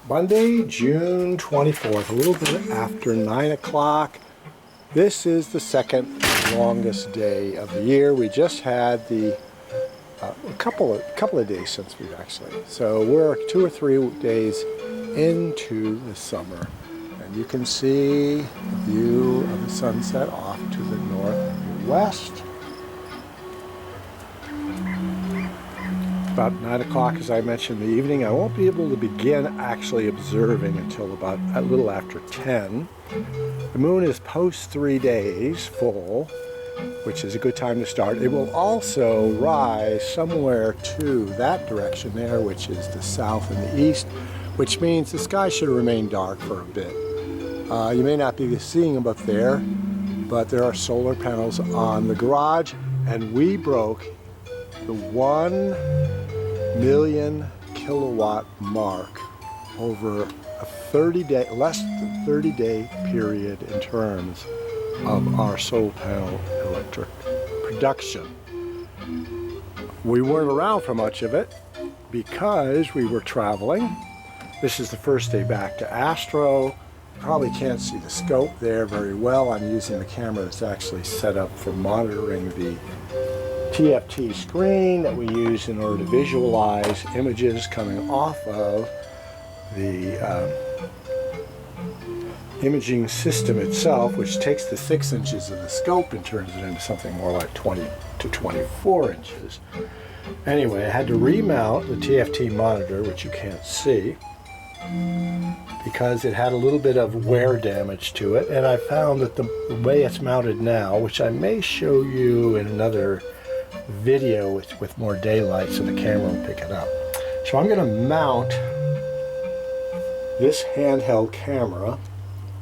Monday, June 24th, a little bit after 9 o'clock. This is the second longest day of the year. We just had a couple of days since we've actually. So we're 2 or 3 days into the summer. And you can see the view of the sunset off to the northwest. About 9 o'clock, as I mentioned in the evening. I won't be able to begin actually observing until about a little after 10. The moon is post 3 days full, which is a good time to start. It will also rise somewhere to that direction there, which is the south and the east, which means the sky should remain dark for a bit. You may not be seeing them up there, but there are solar panels on the garage, and we broke the 1 million kilowatt mark over a less than 30-day period in terms of our solar panel electric production. We weren't around for much of it because we were traveling. This is the first day back to Astro. Probably can't see the scope there very well. I'm using the camera that's actually set up for monitoring the TFT screen that we use in order to visualize images coming off of the imaging system itself, which takes the 6 inches of the scope and turns it into something more like 20 to 24 inches. Anyway, I had to remount the TFT monitor, which you can't see, because it had a little bit of wear damage to it, and I found that the way it's mounted now, which I may show you in another video with more daylight so the camera will pick it up. So I'm going to mount this handheld camera,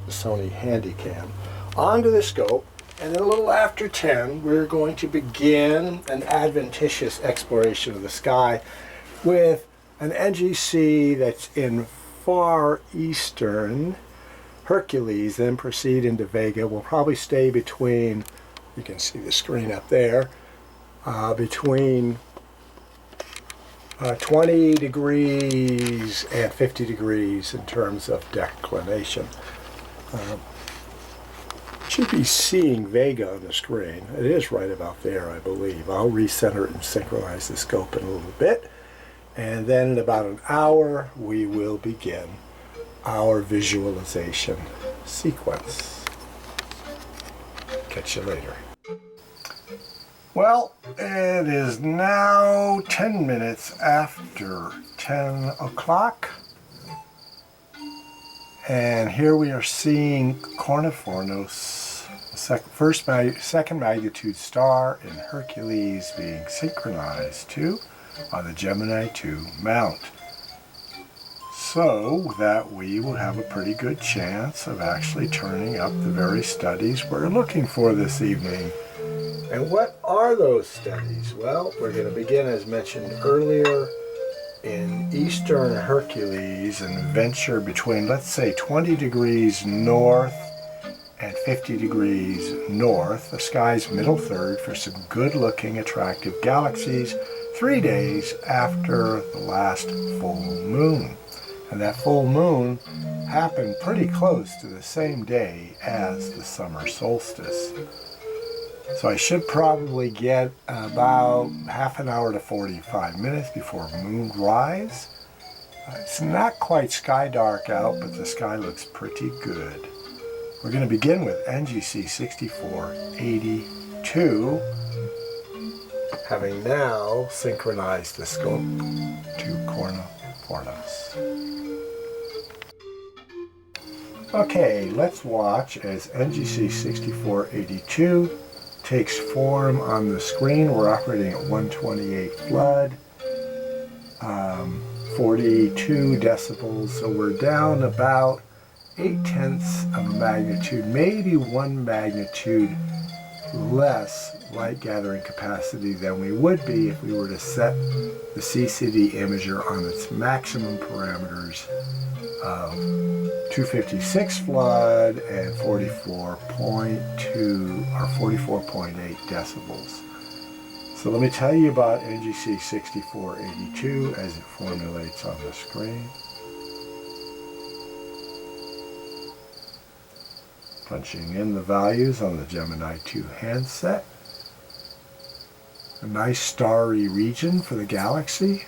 the Sony Handycam, onto the scope, and then a little after 10 we're going to begin an adventitious exploration of the sky with an NGC that's in far eastern Hercules, then proceed into Vega. We'll probably stay between, you can see the screen up there, between 20 degrees and 50 degrees in terms of declination. Should be seeing Vega on the screen. It is right about there, I believe. I'll recenter it and synchronize the scope in a little bit. And then in about an hour, we will begin our visualization sequence. Catch you later. Well, it is now 10 minutes after 10 o'clock. And here we are seeing Cornifornos, the second magnitude star in Hercules, being synchronized to on the Gemini 2 mount. So that we will have a pretty good chance of actually turning up the very studies we're looking for this evening. And what are those studies? Well, we're going to begin, as mentioned earlier, in eastern Hercules and venture between, let's say, 20 degrees north and 50 degrees north, the sky's middle third, for some good-looking, attractive galaxies 3 days after the last full moon. And that full moon happened pretty close to the same day as the summer solstice. So I should probably get about half an hour to 45 minutes before moonrise. It's not quite sky dark out, but the sky looks pretty good. We're going to begin with NGC 6482, having now synchronized the scope to Cornifornos. Okay, let's watch as NGC 6482 takes form on the screen. We're operating at 128 flood, 42 decibels, so we're down about 0.8 of a magnitude, maybe 1 magnitude less light gathering capacity than we would be if we were to set the CCD imager on its maximum parameters of 256 flood and 44.2 or 44.8 decibels. So let me tell you about NGC 6482 as it formulates on the screen. Punching in the values on the Gemini 2 handset. A nice starry region for the galaxy.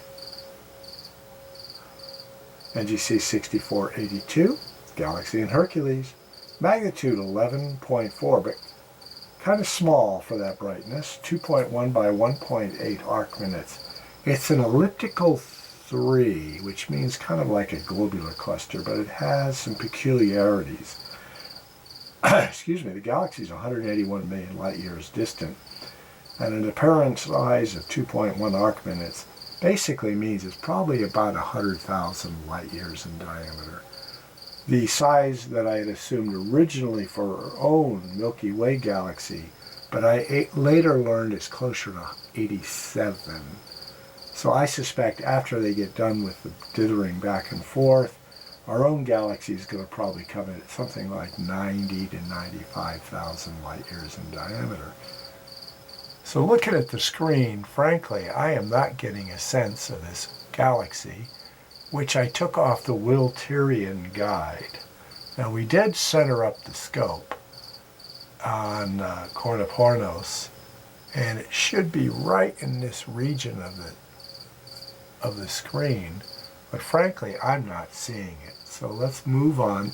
NGC 6482, galaxy in Hercules. Magnitude 11.4, but kind of small for that brightness. 2.1 by 1.8 arc minutes. It's an elliptical 3, which means kind of like a globular cluster, but it has some peculiarities. Excuse me, the galaxy is 181 million light years distant, and an apparent size of 2.1 arc minutes basically means it's probably about 100,000 light years in diameter. The size that I had assumed originally for our own Milky Way galaxy, but I later learned is closer to 87. So I suspect after they get done with the dithering back and forth, our own galaxy is going to probably come in at something like 90 to 95,000 light years in diameter. So looking at the screen, frankly, I am not getting a sense of this galaxy, which I took off the Wiltirian guide. Now we did center up the scope on Kornipornos, and it should be right in this region of the screen, but frankly I'm not seeing it. So let's move on.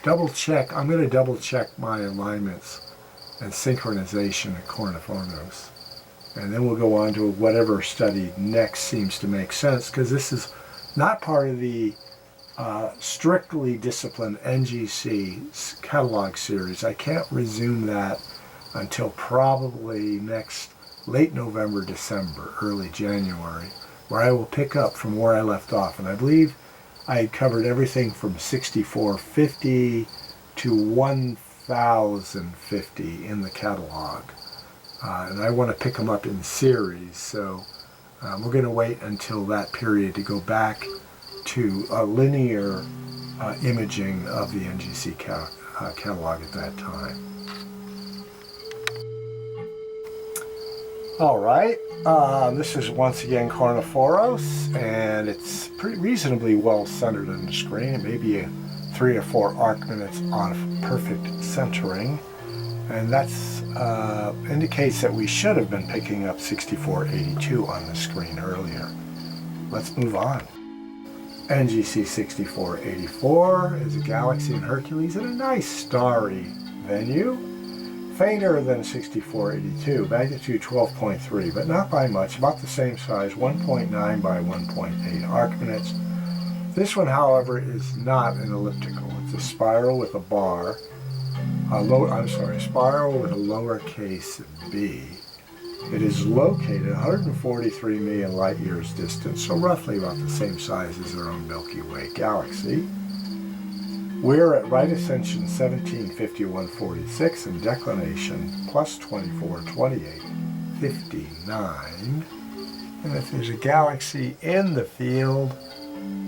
Double check. I'm going to double check my alignments and synchronization at Kornipornos, and then we'll go on to whatever study next seems to make sense, because this is not part of the strictly disciplined NGC catalog series. I can't resume that until probably next late November, December, early January, where I will pick up from where I left off. And I believe I had covered everything from 6450 to 1050 in the catalog. And I want to pick them up in series, so we're going to wait until that period to go back to a linear imaging of the NGC catalog at that time. All right, this is once again Kornipornos, and it's pretty reasonably well centered on the screen. Maybe 3 or 4 arc minutes on perfect centering, and that's indicates that we should have been picking up 6482 on the screen earlier. Let's move on. NGC 6484 is a galaxy in Hercules in a nice starry venue. Fainter than 6482, magnitude 12.3, but not by much, about the same size, 1.9 by 1.8 arc minutes. This one, however, is not an elliptical. It's a spiral with a bar, spiral with a lowercase b. It is located 143 million light years distant, so roughly about the same size as our own Milky Way galaxy. We're at right ascension 1751.46 and declination plus 24.28, 59. And if there's a galaxy in the field,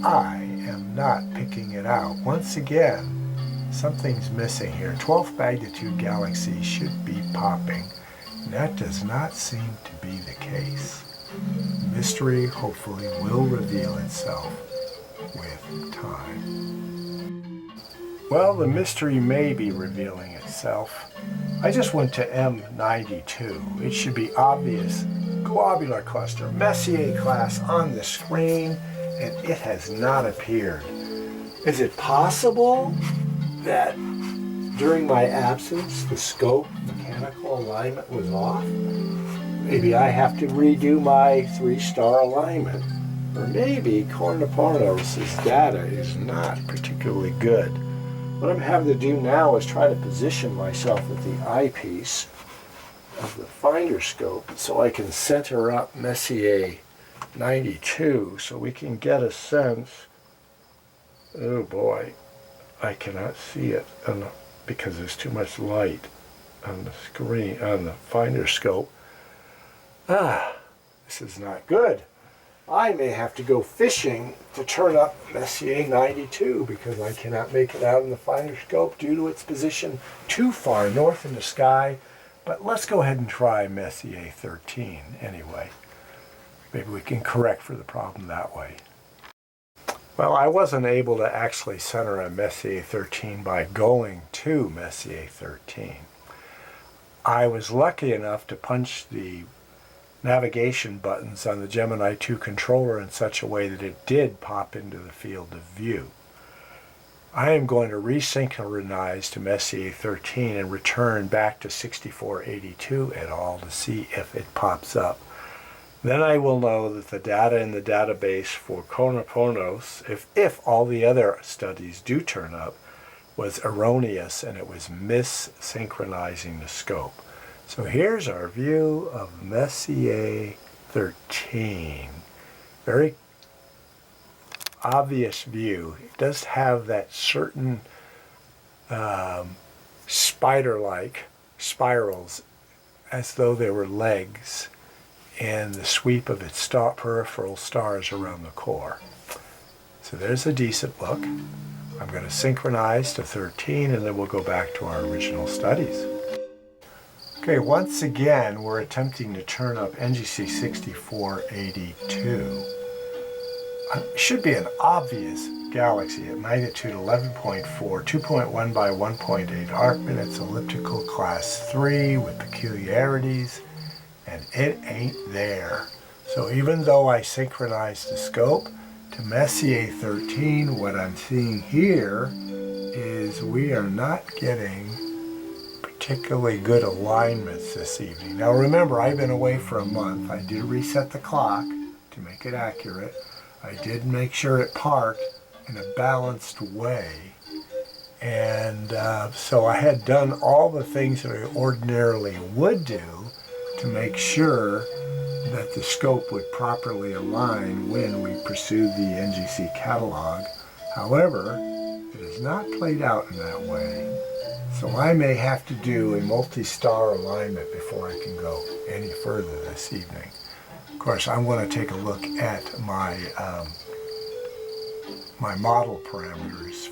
I am not picking it out. Once again, something's missing here. 12th magnitude galaxy should be popping, and that does not seem to be the case. Mystery hopefully will reveal itself with time. Well, the mystery may be revealing itself. I just went to M92. It should be obvious. Globular cluster, Messier class on the screen, and it has not appeared. Is it possible that during my absence the scope mechanical alignment was off? Maybe I have to redo my 3-star alignment. Or maybe Kornipornos' data is not particularly good. What I'm having to do now is try to position myself at the eyepiece of the finder scope so I can center up Messier 92 so we can get a sense. Oh boy, I cannot see it because there's too much light on the screen, on the finder scope. This is not good. I may have to go fishing to turn up Messier 92 because I cannot make it out in the finder scope due to its position too far north in the sky. But let's go ahead and try Messier 13 anyway. Maybe we can correct for the problem that way. Well, I wasn't able to actually center on Messier 13 by going to Messier 13. I was lucky enough to punch the navigation buttons on the Gemini 2 controller in such a way that it did pop into the field of view. I am going to resynchronize to Messier 13 and return back to 6482 et al. To see if it pops up. Then I will know that the data in the database for Chronoponos, if all the other studies do turn up, was erroneous and it was missynchronizing the scope. So here's our view of Messier 13. Very obvious view. It does have that certain spider-like spirals as though they were legs and the sweep of its peripheral stars around the core. So there's a decent look. I'm going to synchronize to 13 and then we'll go back to our original studies. Okay, once again we're attempting to turn up NGC 6482. Should be an obvious galaxy at magnitude 11.4, 2.1 by 1.8 arc minutes, elliptical class 3 with peculiarities, and it ain't there. So even though I synchronized the scope to Messier 13, what I'm seeing here is we are not getting particularly good alignments this evening. Now remember, I've been away for a month. I did reset the clock to make it accurate. I did make sure it parked in a balanced way. And so I had done all the things that I ordinarily would do to make sure that the scope would properly align when we pursued the NGC catalog. However, it has not played out in that way. So I may have to do a multi-star alignment before I can go any further this evening. Of course, I'm going to take a look at my my model parameters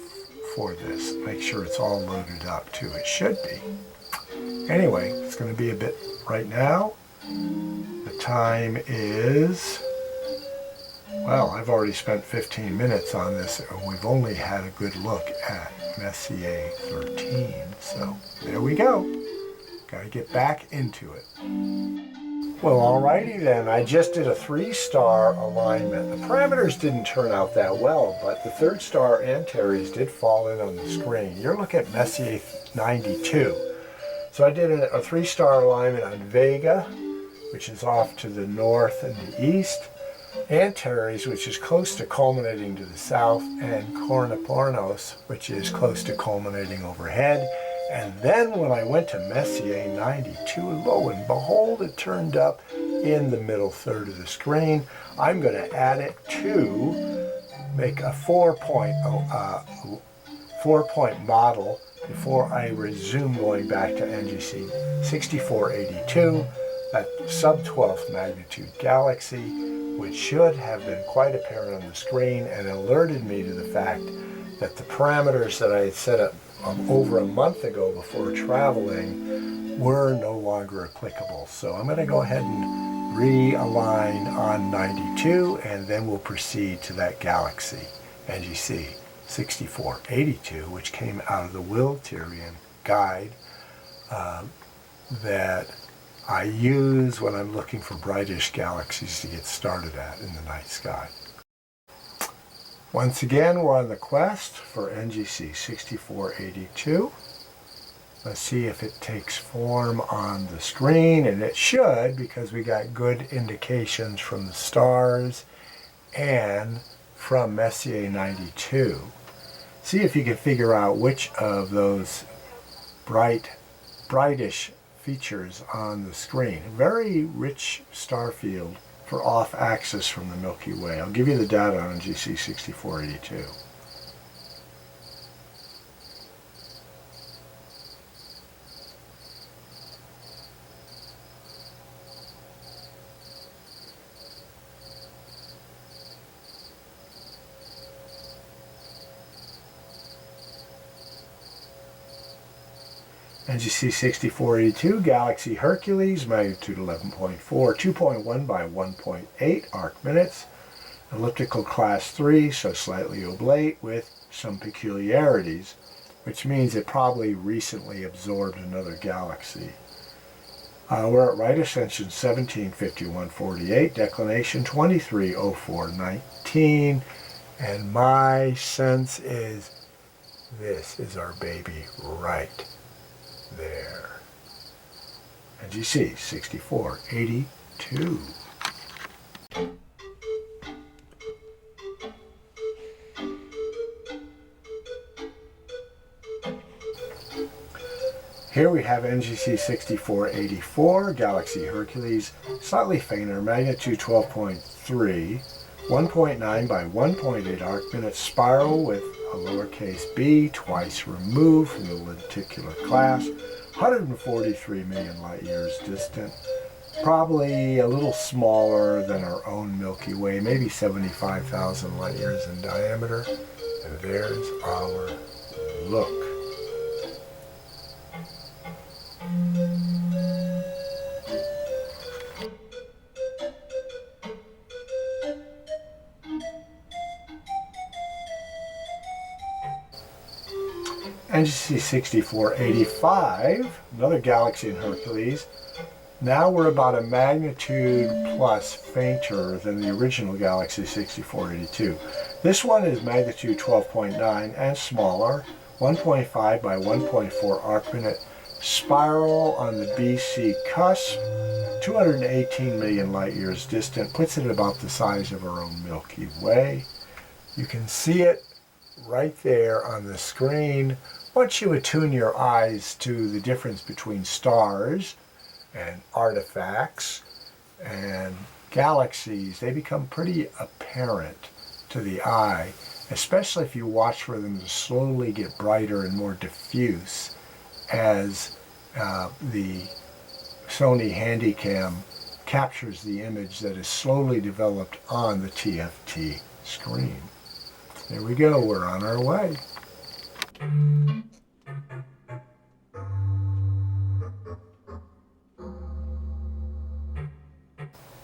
for this. Make sure it's all loaded up too. It should be. Anyway, it's going to be a bit right now. The time is, well, I've already spent 15 minutes on this and we've only had a good look at Messier 13. So there we go. Got to get back into it. Well, alrighty then. I just did a 3-star alignment. The parameters didn't turn out that well, but the 3rd star Antares did fall in on the screen. You're looking at Messier 92. So I did a 3-star alignment on Vega, which is off to the north and the east, Antares, which is close to culminating to the south, and Chronoponos, which is close to culminating overhead. And then when I went to Messier 92, lo and behold, it turned up in the middle third of the screen. I'm going to add it to make a 4-point model before I resume going back to NGC 6482, that sub-12th magnitude galaxy, which should have been quite apparent on the screen and alerted me to the fact that the parameters that I had set up over a month ago before traveling were no longer applicable. So I'm going to go ahead and realign on 92 and then we'll proceed to that galaxy, NGC 6482, which came out of the Wiltirian guide that I use when I'm looking for brightish galaxies to get started at in the night sky. Once again, we're on the quest for NGC 6482. Let's see if it takes form on the screen, and it should, because we got good indications from the stars and from Messier 92. See if you can figure out which of those brightish features on the screen. A very rich star field for off-axis from the Milky Way. I'll give you the data on NGC 6482. NGC 6482, Galaxy Hercules, magnitude 11.4, 2.1 by 1.8 arc minutes, Elliptical class 3, so slightly oblate with some peculiarities, which means it probably recently absorbed another galaxy. We're at right ascension 1751.48, declination 2304.19, and my sense is this is our baby right there. And you see 6482. Here we have NGC 6484, Galaxy Hercules, slightly fainter, magnitude 12.3, 1.9 by 1.8 arc-minute spiral with a lowercase b, twice removed from the lenticular class, 143 million light years distant, probably a little smaller than our own Milky Way, maybe 75,000 light years in diameter. And there's our look. NGC 6485, another galaxy in Hercules. Now we're about a magnitude plus fainter than the original Galaxy 6482. This one is magnitude 12.9 and smaller, 1.5 by 1.4 arc-minute spiral on the BC cusp, 218 million light years distant, puts it at about the size of our own Milky Way. You can see it right there on the screen. Once you attune your eyes to the difference between stars and artifacts and galaxies, they become pretty apparent to the eye, especially if you watch for them to slowly get brighter and more diffuse as the Sony Handycam captures the image that is slowly developed on the TFT screen. There we go, we're on our way.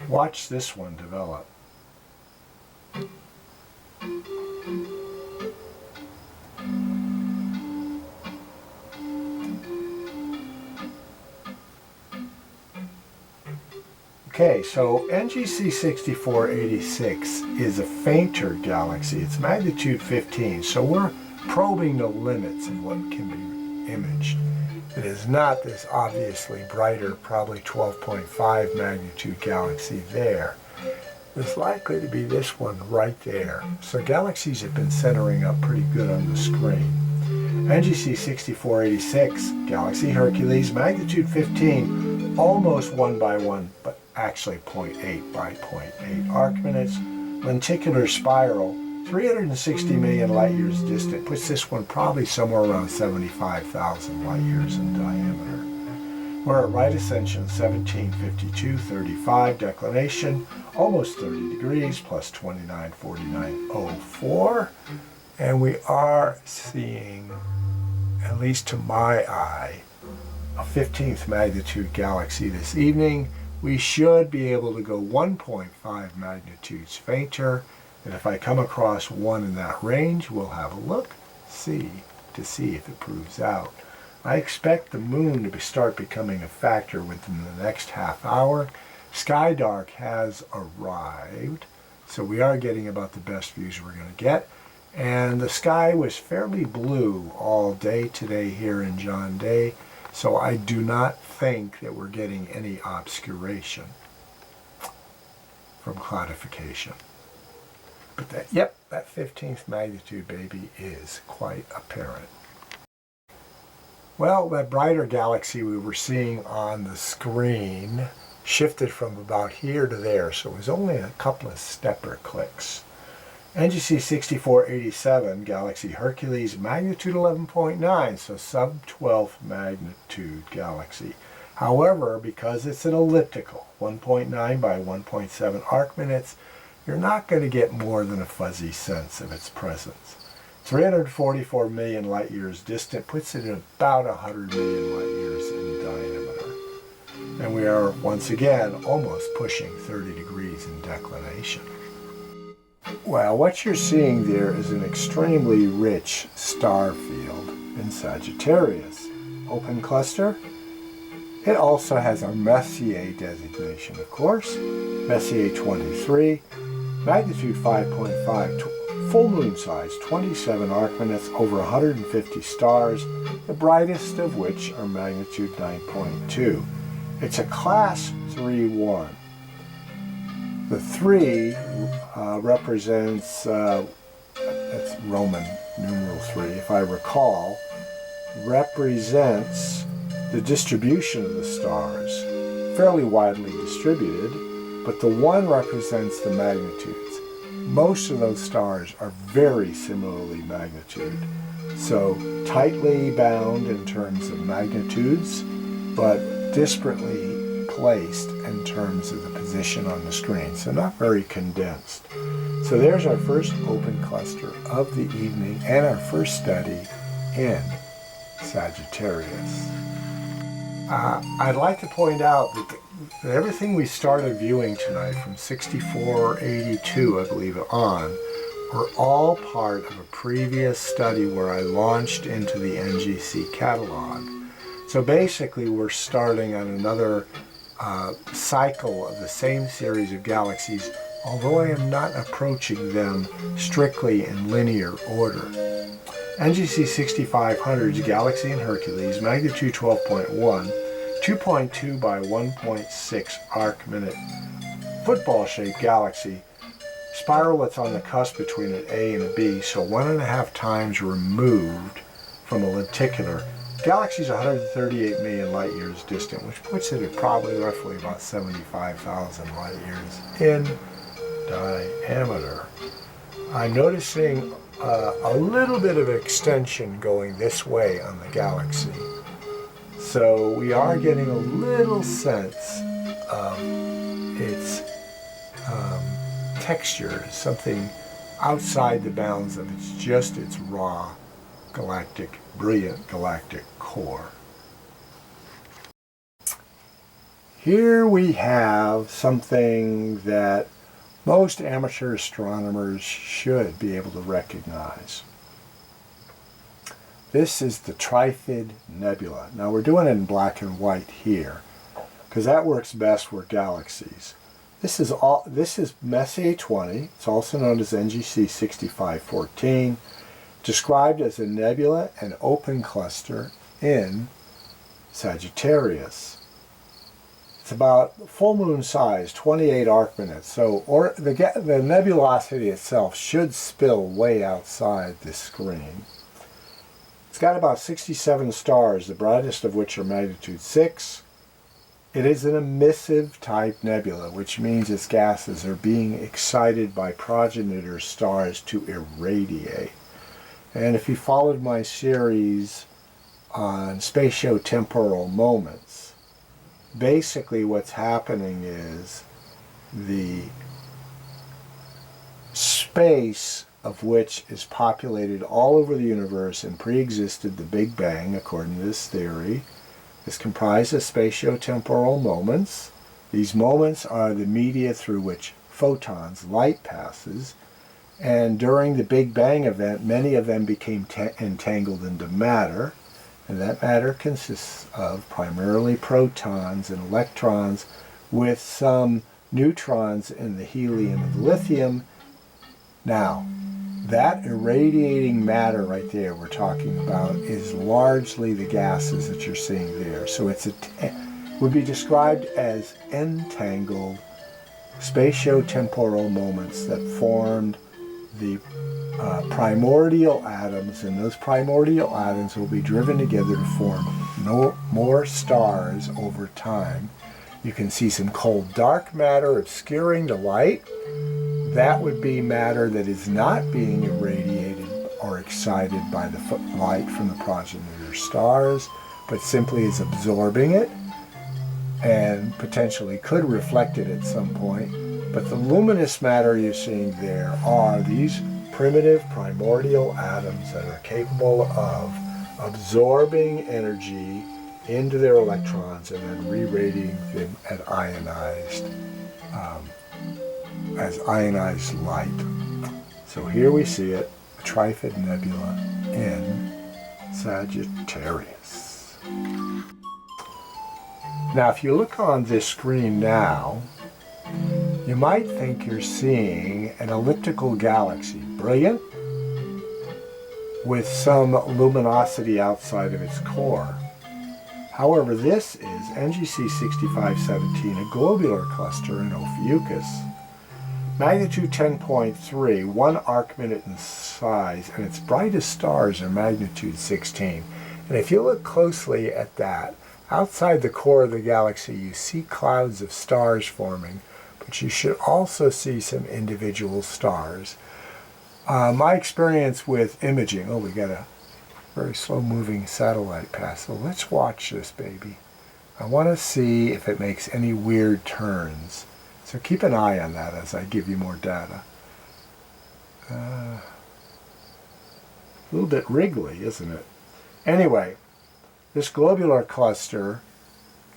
Watch this one develop. Okay, so NGC 6486 is a fainter galaxy. It's magnitude 15, so we're probing the limits of what can be imaged. It is not this obviously brighter, probably 12.5 magnitude galaxy there. It's likely to be this one right there. So galaxies have been centering up pretty good on the screen. NGC 6486, Galaxy Hercules, magnitude 15, almost 1 by 1, but actually 0.8 by 0.8 arc-minutes. Lenticular spiral, 360 million light years distant, puts this one probably somewhere around 75,000 light years in diameter. We're at right ascension 1752.35, declination almost 30 degrees, plus 2949.04, and we are seeing, at least to my eye, a 15th magnitude galaxy this evening. We should be able to go 1.5 magnitudes fainter, and if I come across one in that range, we'll have a look, to see if it proves out. I expect the moon to start becoming a factor within the next half hour. Sky dark has arrived, so we are getting about the best views we're going to get. And the sky was fairly blue all day today here in John Day, so I do not think that we're getting any obscuration from cloudification. But that 15th magnitude baby is quite apparent. Well, that brighter galaxy we were seeing on the screen shifted from about here to there, so it was only a couple of stepper clicks. NGC 6487, Galaxy Hercules, magnitude 11.9, so sub-12 magnitude galaxy. However, because it's an elliptical, 1.9 by 1.7 arc-minutes, you're not going to get more than a fuzzy sense of its presence. 344 million light years distant puts it at about 100 million light years in diameter. And we are, once again, almost pushing 30 degrees in declination. Well, what you're seeing there is an extremely rich star field in Sagittarius. Open cluster. It also has a Messier designation, of course. Messier 23, magnitude 5.5, full moon size, 27 arc minutes, over 150 stars, the brightest of which are magnitude 9.2. It's a class 3-1. The 3 represents, that's Roman numeral 3, if I recall, represents the distribution of the stars, fairly widely distributed, but the 1 represents the magnitudes. Most of those stars are very similarly magnitude, so tightly bound in terms of magnitudes, but disparately placed in terms of the position on the screen, so not very condensed. So there's our first open cluster of the evening and our first study in Sagittarius. I'd like to point out that everything we started viewing tonight from 6482, I believe, on, were all part of a previous study where I launched into the NGC catalog. So basically we're starting on another cycle of the same series of galaxies, although I am not approaching them strictly in linear order. NGC 6500's Galaxy in Hercules, magnitude 12.1, 2.2 by 1.6 arc minute, football-shaped galaxy, spiral that's on the cusp between an A and a B, so 1.5 times removed from a lenticular. Galaxy is 138 million light years distant, which puts it at probably roughly about 75,000 light years in diameter. I'm noticing a little bit of extension going this way on the galaxy. So we are getting a little sense of its texture, something outside the bounds of its raw galactic, brilliant galactic core. Here we have something that most amateur astronomers should be able to recognize. This is the Trifid Nebula. Now we're doing it in black and white here, because that works best with galaxies. This is Messier 20. It's also known as NGC 6514, described as a nebula and open cluster in Sagittarius. It's about full moon size, 28 arc minutes. So the nebulosity itself should spill way outside this screen. It's got about 67 stars, the brightest of which are magnitude 6. It is an emissive type nebula, which means its gases are being excited by progenitor stars to irradiate. And if you followed my series on spatiotemporal moments, basically what's happening is the space of which is populated all over the universe and pre-existed the Big Bang, according to this theory, is comprised of spatiotemporal moments. These moments are the media through which photons, light, passes, and during the Big Bang event, many of them became entangled into matter, and that matter consists of primarily protons and electrons with some neutrons in the helium and the lithium. Now, that irradiating matter right there we're talking about is largely the gases that you're seeing there. So would be described as entangled spatiotemporal moments that formed the primordial atoms, and those primordial atoms will be driven together to form more stars over time. You can see some cold dark matter obscuring the light. That would be matter that is not being irradiated or excited by the light from the progenitor stars, but simply is absorbing it and potentially could reflect it at some point. But the luminous matter you're seeing there are these primitive primordial atoms that are capable of absorbing energy into their electrons and then re-radiating them as ionized light. So here we see it, a Trifid Nebula in Sagittarius. Now if you look on this screen now, you might think you're seeing an elliptical galaxy, brilliant, with some luminosity outside of its core. However, this is NGC 6517, a globular cluster in Ophiuchus. Magnitude 10.3, 1 arc minute in size, and its brightest stars are magnitude 16. And if you look closely at that, outside the core of the galaxy you see clouds of stars forming, but you should also see some individual stars. My experience with imaging, we got a very slow moving satellite pass, so let's watch this baby. I want to see if it makes any weird turns. So keep an eye on that as I give you more data. A little bit wriggly, isn't it? Anyway, this globular cluster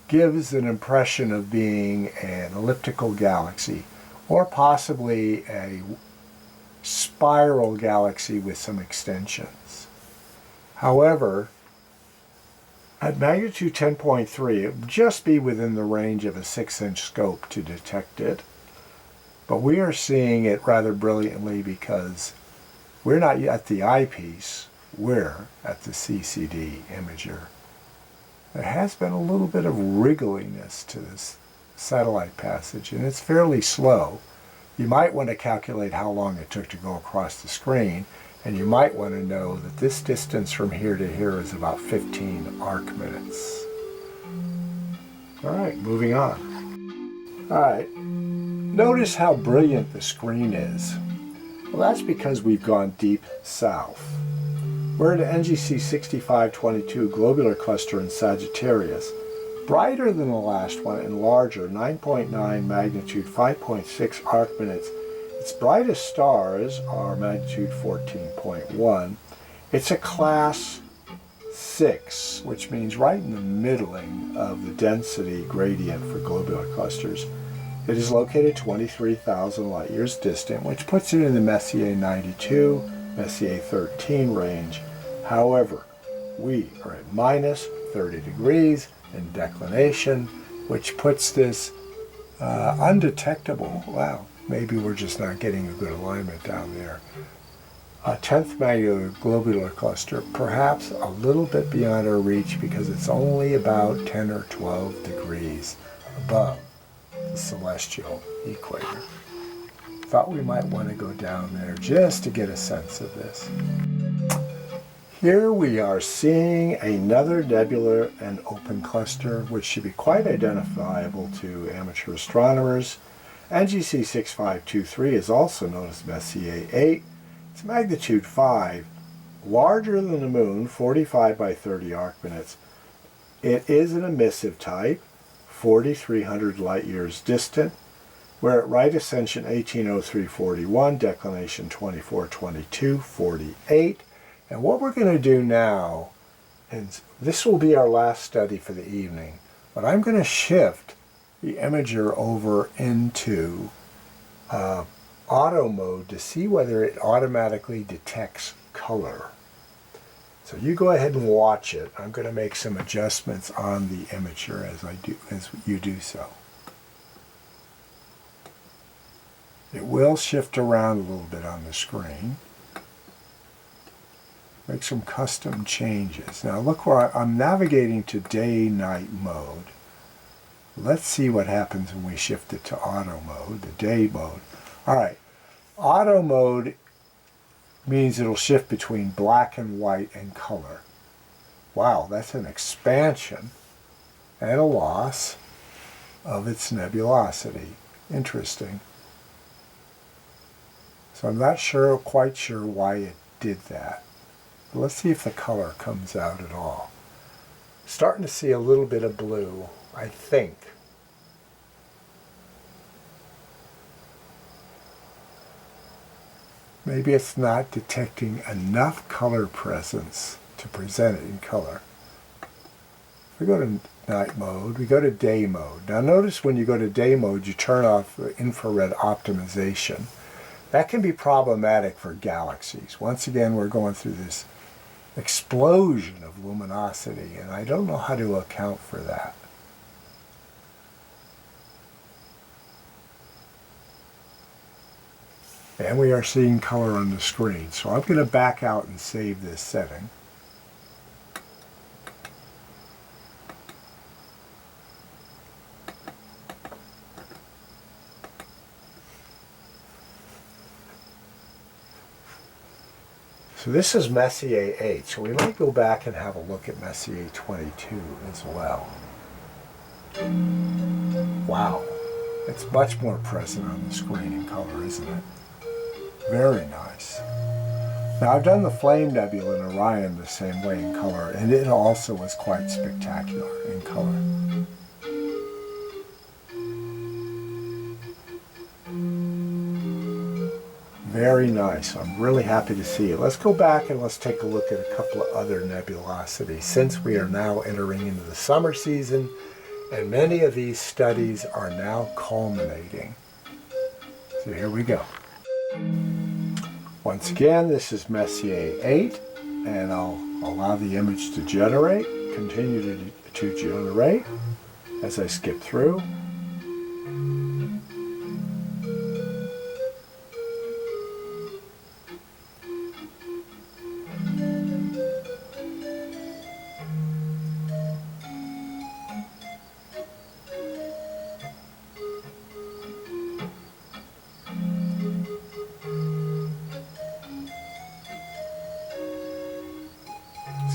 gives an impression of being an elliptical galaxy, or possibly a spiral galaxy with some extensions. However, at magnitude 10.3, it would just be within the range of a 6-inch scope to detect it. But we are seeing it rather brilliantly because we're not at the eyepiece, we're at the CCD imager. There has been a little bit of wriggliness to this satellite passage, and it's fairly slow. You might want to calculate how long it took to go across the screen, and you might want to know that this distance from here to here is about 15 arc minutes. All right, moving on. All right, notice how brilliant the screen is. Well, that's because we've gone deep south. We're at NGC 6522 globular cluster in Sagittarius, brighter than the last one and larger, 9.9 magnitude, 5.6 arc minutes. Its brightest stars are magnitude 14.1. It's a class 6, which means right in the middling of the density gradient for globular clusters. It is located 23,000 light years distant, which puts it in the Messier 92, Messier 13 range. However, we are at minus 30 degrees in declination, which puts this undetectable. Wow, maybe we're just not getting a good alignment down there. A 10th magnitude globular cluster, perhaps a little bit beyond our reach because it's only about 10 or 12 degrees above the celestial equator. Thought we might want to go down there just to get a sense of this. Here we are seeing another nebular and open cluster, which should be quite identifiable to amateur astronomers. NGC 6523 is also known as Messier 8. It's magnitude 5, larger than the Moon, 45 by 30 arc minutes. It is an emissive type, 4,300 light years distant. We're at right ascension 180341, declination 242248. And what we're going to do now, and this will be our last study for the evening, but I'm going to shift the imager over into auto mode to see whether it automatically detects color. So you go ahead and watch it. I'm going to make some adjustments on the imager as you do so. It will shift around a little bit on the screen. Make some custom changes. Now look where I'm navigating to day-night mode. Let's see what happens when we shift it to auto mode, the day mode. All right, auto mode means it'll shift between black and white and color. Wow, that's an expansion and a loss of its nebulosity. Interesting. So I'm not quite sure why it did that. But let's see if the color comes out at all. Starting to see a little bit of blue, I think. Maybe it's not detecting enough color presence to present it in color. If we go to night mode, we go to day mode. Now notice when you go to day mode, you turn off the infrared optimization. That can be problematic for galaxies. Once again, we're going through this explosion of luminosity, and I don't know how to account for that. And we are seeing color on the screen. So I'm going to back out and save this setting. So this is Messier 8, so we might go back and have a look at Messier 22 as well. Wow, it's much more present on the screen in color, isn't it? Very nice. Now I've done the Flame Nebula in Orion the same way in color, and it also was quite spectacular in color. Very nice. I'm really happy to see it. Let's go back and let's take a look at a couple of other nebulosities, since we are now entering into the summer season and many of these studies are now culminating. So here we go. Once again, this is Messier 8, and I'll allow the image to generate, continue to generate as I skip through.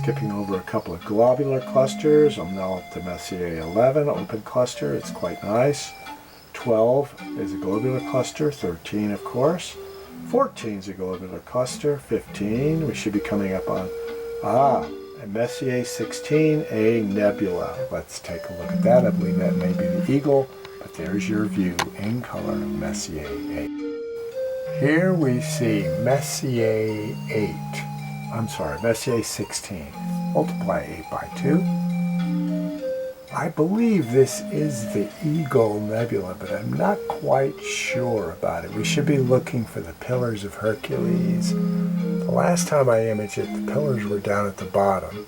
Skipping over a couple of globular clusters. I'm now up to Messier 11, open cluster. It's quite nice. 12 is a globular cluster. 13, of course. 14 is a globular cluster. 15, we should be coming up on, and Messier 16, a nebula. Let's take a look at that. I believe that may be the Eagle, but there's your view in color of Messier 8. Here we see Messier 8. Messier 16. Multiply 8 by 2. I believe this is the Eagle Nebula, but I'm not quite sure about it. We should be looking for the Pillars of Hercules. The last time I imaged it, the pillars were down at the bottom.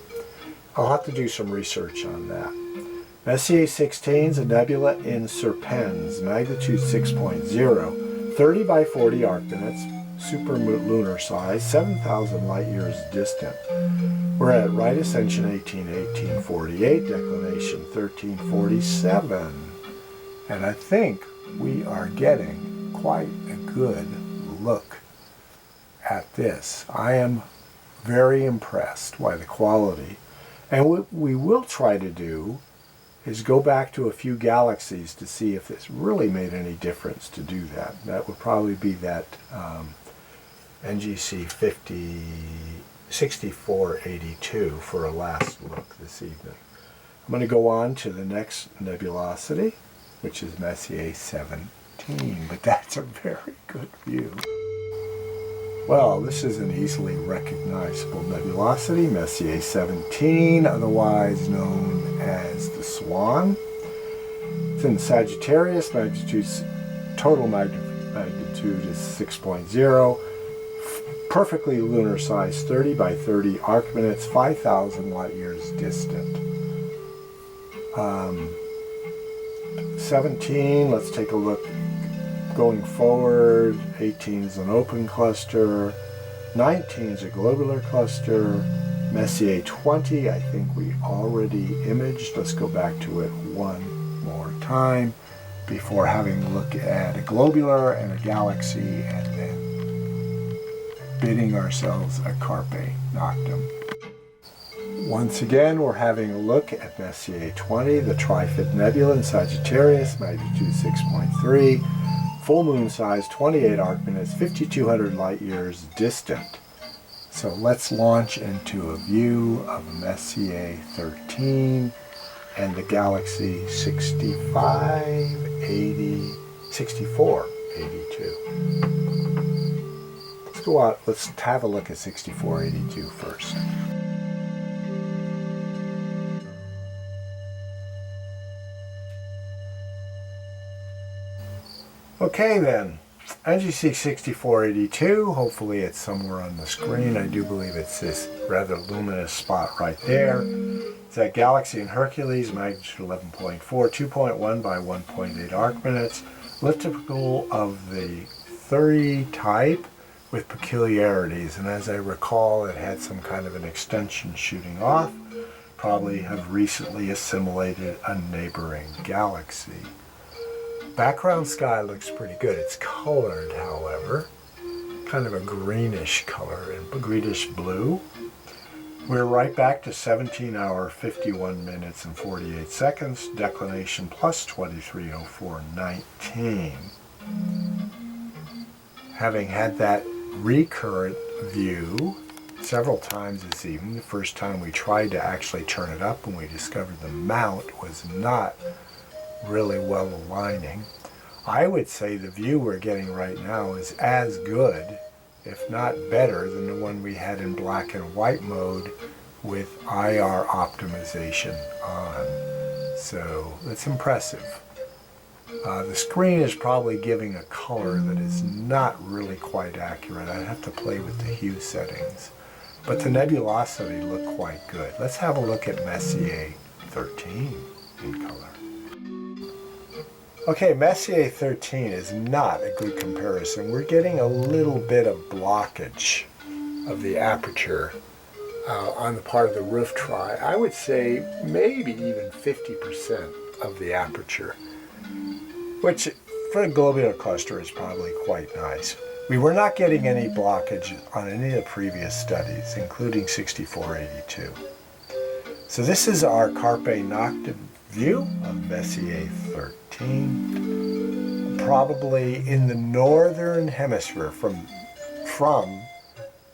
I'll have to do some research on that. Messier 16 is a nebula in Serpens, magnitude 6.0, 30 by 40 arc minutes, super lunar size, 7,000 light years distant. We're at right ascension 1848, declination 1347. And I think we are getting quite a good look at this. I am very impressed by the quality. And what we will try to do is go back to a few galaxies to see if this really made any difference to do that. That would probably be that NGC 6482 for a last look this evening. I'm going to go on to the next nebulosity, which is Messier 17, but that's a very good view. Well, this is an easily recognizable nebulosity, Messier 17, otherwise known as the Swan. It's in Sagittarius, total magnitude is 6.0. Perfectly lunar size, 30 by 30 arc minutes, 5,000 light years distant. 17, let's take a look going forward. 18 is an open cluster. 19 is a globular cluster. Messier 20, I think we already imaged. Let's go back to it one more time before having a look at a globular and a galaxy, and then bidding ourselves a carpe noctem. Once again, we're having a look at Messier 20, the Trifid Nebula in Sagittarius, magnitude 6.3, full moon size, 28 arc minutes, 5,200 light years distant. So let's launch into a view of Messier 13 and the galaxy 6482. Go out, let's have a look at 6482 first. Okay then, NGC 6482, hopefully it's somewhere on the screen. I do believe it's this rather luminous spot right there. It's that galaxy in Hercules, magnitude 11.4, 2.1 by 1.8 arc minutes, elliptical of the 30 type with peculiarities. And as I recall, it had some kind of an extension shooting off. Probably have recently assimilated a neighboring galaxy. Background sky looks pretty good. It's colored, however, kind of a greenish color, and greenish blue. We're right back to 17 hour, 51 minutes and 48 seconds, declination plus 2304.19. Having had that recurrent view several times this evening, the first time we tried to actually turn it up and we discovered the mount was not really well aligning. I would say the view we're getting right now is as good, if not better, than the one we had in black and white mode with IR optimization on. So that's impressive. The screen is probably giving a color that is not really quite accurate. I'd have to play with the hue settings. But the nebulosity looked quite good. Let's have a look at Messier 13 in color. Okay, Messier 13 is not a good comparison. We're getting a little bit of blockage of the aperture on the part of the roof try. I would say maybe even 50% of the aperture, which for a globular cluster is probably quite nice. We were not getting any blockage on any of the previous studies, including 6482. So this is our Carpe Noctem view of Messier 13, probably in the northern hemisphere from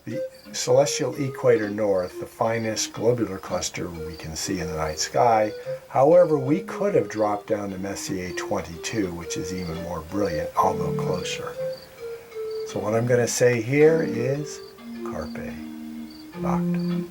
the celestial equator north, the finest globular cluster we can see in the night sky. However, we could have dropped down to Messier 22, which is even more brilliant, although closer. So what I'm going to say here is Carpe Noctem.